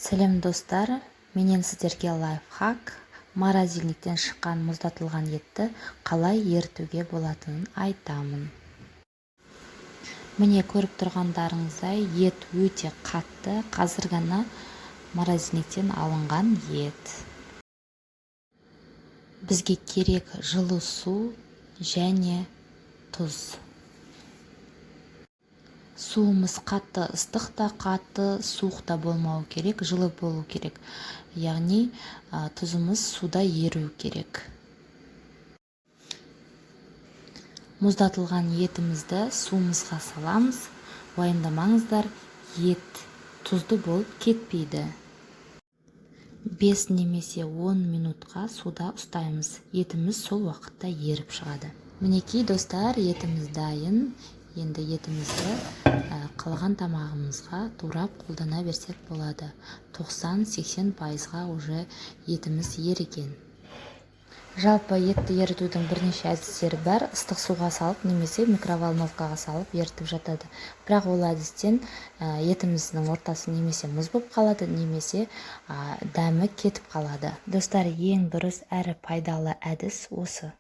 Сәлем достар, менен сіздерге лайфхак, морозильниктен шыққан мұздатылған етті қалай ерітуге болатынын айтамын. Міне көріп тұрғандарыңыздай ет өте қатты, қазір ғана морозильниктен алынған ет. Бізге керек жылы су және тұз. Суымыз қатты ыстық та, қатты суық та болмау керек, жылы болу керек. Яғни тұзымыз суда еру керек. Мұздатылған етімізді суымызға саламыз. Уайымдамаңыздар, ет тұзды болып кетпейді. 5 немесе 10 минутқа суда ұстаймыз. Етіміз сол уақытта еріп шығады. Мінекей достар, етіміз дайын. Енді етімізді қалған тамағымызға турап қолдана берсек болады. 90-80%-ға уже етіміз еріген. Жалпы етті ерітудің бірнеше әдістері бар. Ыстық суға салып немесе микроволновкаға салып ерітіп жатады. Бірақ ол әдістен етіміздің ортасы немесе мұз болып қалады, немесе дәмі кетіп қалады. Достар, ең дұрыс әрі пайдалы әдіс осы.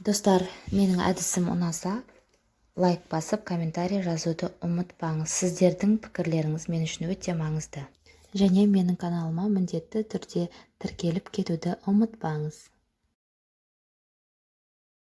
Достар, менің әдісім ұнаса, лайк басып, комментарий жазуды ұмытпаңыз. Сіздердің пікірлеріңіз мен үшін өте маңызды. Және менің каналыма міндетті түрде тіркеліп кетуді ұмытпаңыз.